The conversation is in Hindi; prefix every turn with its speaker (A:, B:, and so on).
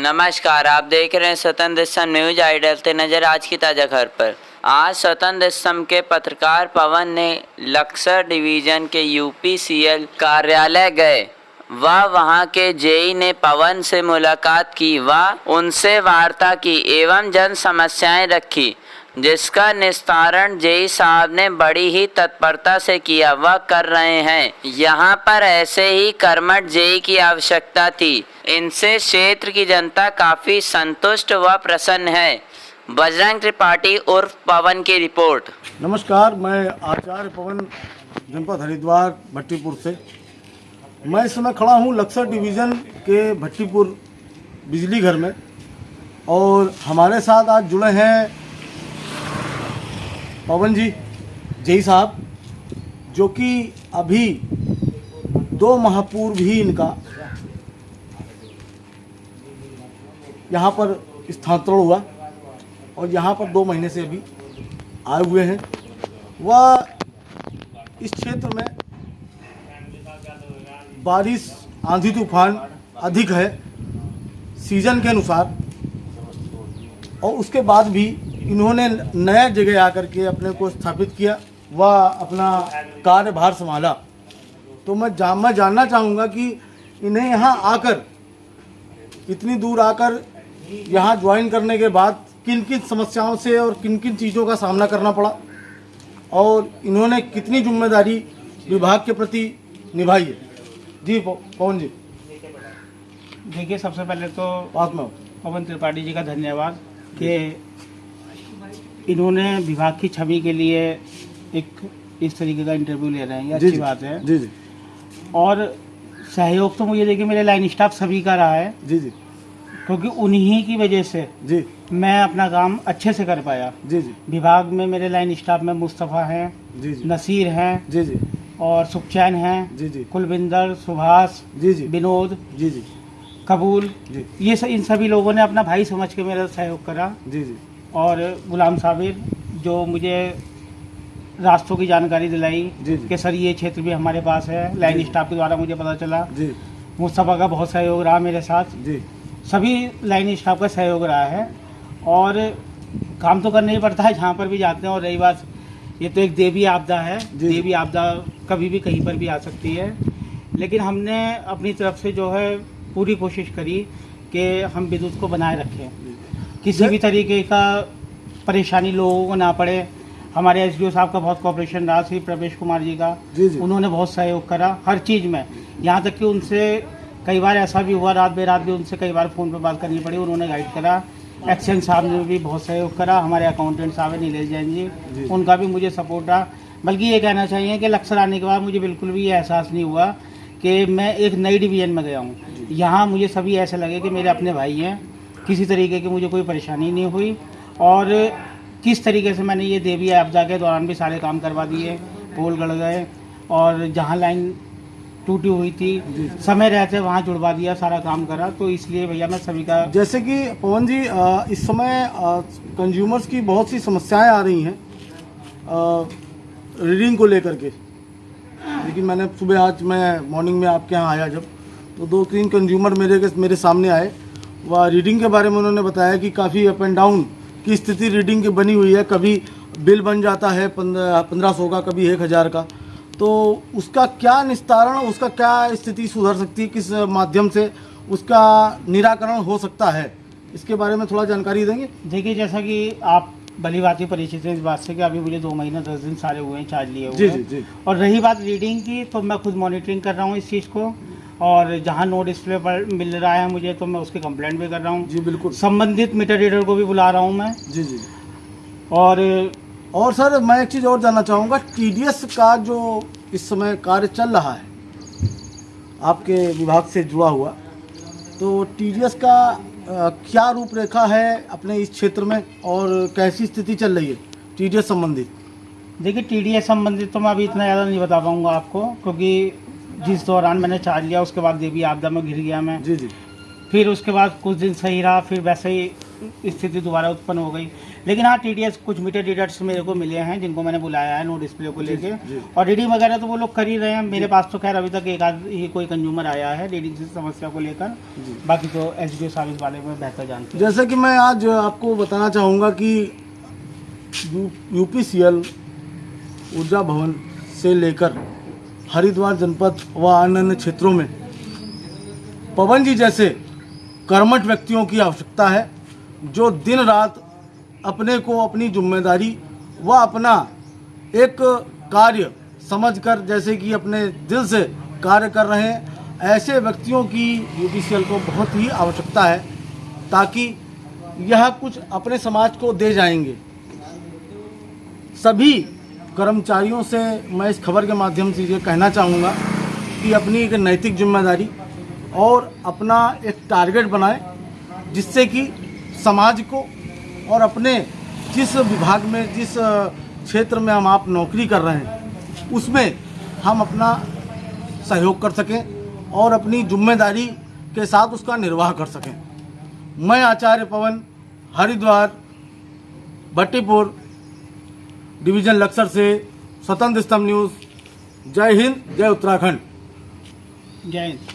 A: नमस्कार, आप देख रहे हैं स्वतंत्र स्तंभ न्यूज आइडल ते नजर आज की ताज़ा खबर पर। आज स्वतंत्र स्तंभ के पत्रकार पवन ने लक्सर डिवीजन के यूपीसीएल कार्यालय गए। वह वहां के जेई ने पवन से मुलाकात की व उनसे वार्ता की एवं जन समस्याएं रखी, जिसका निस्तारण जेई साहब ने बड़ी ही तत्परता से किया व कर रहे हैं। यहाँ पर ऐसे ही कर्मठ जेई की आवश्यकता थी। इनसे क्षेत्र की जनता काफी संतुष्ट व प्रसन्न है। बजरंग त्रिपाठी उर्फ पवन की रिपोर्ट।
B: नमस्कार, मैं आचार्य पवन, जनपद हरिद्वार भट्टीपुर से। मैं इस समय खड़ा हूँ लक्सर डिवीज़न के भट्टीपुर बिजली घर में और हमारे साथ आज जुड़े हैं पवन जी जेई साहब, जो कि अभी 2 माह पूर्व ही इनका यहाँ पर स्थानांतरण हुआ और यहाँ पर 2 महीने से अभी आए हुए हैं। वह इस क्षेत्र में बारिश, आंधी तूफान अधिक है सीजन के अनुसार, और उसके बाद भी इन्होंने नया जगह आकर के अपने को स्थापित किया व अपना कार्यभार संभाला। तो मैं जानना चाहूँगा कि इन्हें यहाँ आकर, इतनी दूर आकर यहाँ ज्वाइन करने के बाद किन किन समस्याओं से और किन किन चीज़ों का सामना करना पड़ा और इन्होंने कितनी जिम्मेदारी विभाग के प्रति निभाई है। जी पवन जी।
C: देखिए, सबसे पहले तो पवन त्रिपाठी जी का धन्यवाद कि इन्होंने विभाग की छवि के लिए एक इस तरीके का इंटरव्यू ले रहे हैं, ये अच्छी बात है।
B: जी जी।
C: और सहयोग तो मुझे देखिए मेरे लाइन स्टाफ सभी का रहा है।
B: जी जी।
C: क्योंकि उन्हीं की वजह से
B: जी
C: मैं अपना काम अच्छे से कर पाया।
B: जी जी।
C: विभाग में मेरे लाइन स्टाफ में मुस्तफ़ा हैं,
B: जी जी,
C: नसीर हैं,
B: जी जी,
C: और सुखचैन हैं,
B: जी जी,
C: कुलविंदर, सुभाष,
B: जी जी,
C: विनोद,
B: जी जी,
C: कबूल,
B: जी,
C: ये इन सभी लोगों ने अपना भाई समझ के मेरा सहयोग करा।
B: जी जी,
C: और गुलाम साबिर, जो मुझे रास्तों की जानकारी दिलाई
B: जी जी,
C: कि सर ये क्षेत्र भी हमारे पास है, लाइन स्टाफ के द्वारा मुझे पता चला।
B: जी,
C: मुस्तफ़ा का बहुत सहयोग रहा मेरे साथ।
B: जी,
C: सभी लाइन स्टाफ का सहयोग रहा है और काम तो करना ही पड़ता है जहाँ पर भी जाते हैं। और रही बात, ये तो एक देवी आपदा है, देवी आपदा कभी भी कहीं पर भी आ सकती है, लेकिन हमने अपनी तरफ से जो है पूरी कोशिश करी कि हम विद्युत को बनाए रखें, किसी भी तरीके का परेशानी लोगों को ना पड़े। हमारे एसडीओ साहब का बहुत कोऑपरेशन रहा, श्री प्रवेश कुमार जी का।
B: जी जी,
C: उन्होंने बहुत सहयोग करा हर चीज़ में, यहाँ तक कि उनसे कई बार ऐसा भी हुआ, रात बेरात भी उनसे कई बार फ़ोन पर बात करनी पड़ी, उन्होंने गाइड करा। एक्शन साहब ने भी बहुत सहयोग करा, हमारे अकाउंटेंट साहब है नीलेश जैन जी, उनका भी मुझे सपोर्ट रहा। बल्कि ये कहना चाहिए कि लक्सर आने के बाद मुझे बिल्कुल भी ये एहसास नहीं हुआ कि मैं एक नई डिवीज़न में गया हूँ। यहाँ मुझे सभी ऐसे लगे कि मेरे अपने भाई हैं, किसी तरीके की मुझे कोई परेशानी नहीं हुई। और किस तरीके से मैंने ये देवी आपदा के दौरान भी सारे काम करवा दिए, पोल गड़ गए और जहाँ लाइन टूटी हुई थी समय रहते वहाँ जुड़वा दिया, सारा काम करा। तो इसलिए भैया मैं सभी का,
B: जैसे कि पवन जी इस समय कंज्यूमर्स की बहुत सी समस्याएं आ रही हैं रीडिंग को लेकर के। लेकिन मैंने सुबह, आज मैं मॉर्निंग में आपके यहाँ आया जब, तो 2-3 कंज्यूमर मेरे सामने आए। वह रीडिंग के बारे में उन्होंने बताया कि काफ़ी अप एंड डाउन की स्थिति रीडिंग की बनी हुई है। कभी बिल बन जाता है 1500 का, कभी 1000 का। तो उसका क्या निस्तारण, उसका क्या स्थिति सुधर सकती है, किस माध्यम से उसका निराकरण हो सकता है, इसके बारे में थोड़ा जानकारी देंगे।
C: देखिए, जैसा कि आप भली बात परिचित हैं इस बात से कि अभी मुझे 2 महीने 10 दिन सारे हुए हैं चार्ज लिए हुए।
B: जी जी जी।
C: और रही बात रीडिंग की, तो मैं खुद मॉनिटरिंग कर रहा हूँ इस चीज़ को, और जहाँ नो डिस्प्ले पर मिल रहा है मुझे तो मैं उसकी कंप्लेंट भी कर रहा हूँ।
B: जी बिल्कुल।
C: संबंधित मीटर रीडर को भी बुला रहा हूँ मैं।
B: जी जी।
C: और
B: सर, मैं एक चीज़ और जानना चाहूँगा, टीडीएस का जो इस समय कार्य चल रहा है आपके विभाग से जुड़ा हुआ, तो टीडीएस का क्या रूपरेखा है अपने इस क्षेत्र में और कैसी स्थिति चल रही है टीडीएस संबंधित?
C: देखिए, टीडीएस संबंधित तो मैं अभी इतना ज़्यादा नहीं बता पाऊँगा आपको, क्योंकि जिस दौरान मैंने चार्ज लिया उसके बाद देवी आपदा में घिर गया मैं।
B: जी जी।
C: फिर उसके बाद कुछ दिन सही रहा, फिर वैसे ही स्थिति दोबारा उत्पन्न हो गई। लेकिन हाँ, टीडीएस कुछ मीटर रीडर्स मेरे को मिले हैं जिनको मैंने बुलाया है नो डिस्प्ले को लेके, और रीडिंग वगैरह तो वो लोग कर ही रहे हैं। मेरे पास तो खैर अभी तक एक आध ही कोई कंज्यूमर आया है रीडिंग से समस्या को लेकर, बाकी तो एसडीओ साहब इस बारे में बेहतर जानते हैं।
B: जैसे कि मैं आज आपको बताना चाहूँगा कि यूपीसीएल ऊर्जा भवन से लेकर हरिद्वार जनपद व अन्य क्षेत्रों में पवन जी जैसे कर्मठ व्यक्तियों की आवश्यकता है, जो दिन रात अपने को अपनी जिम्मेदारी व अपना एक कार्य समझकर जैसे कि अपने दिल से कार्य कर रहे हैं। ऐसे व्यक्तियों की यूपीसीएल को बहुत ही आवश्यकता है, ताकि यह कुछ अपने समाज को दे जाएंगे। सभी कर्मचारियों से मैं इस खबर के माध्यम से ये कहना चाहूँगा कि अपनी एक नैतिक जिम्मेदारी और अपना एक टारगेट बनाएं, जिससे कि समाज को और अपने जिस विभाग में जिस क्षेत्र में हम आप नौकरी कर रहे हैं उसमें हम अपना सहयोग कर सकें और अपनी जिम्मेदारी के साथ उसका निर्वाह कर सकें। मैं आचार्य पवन, हरिद्वार भट्टीपुर डिवीज़न लक्सर से स्वतंत्र स्तंभ न्यूज़। जय हिंद, जय उत्तराखंड।
C: जय हिंद।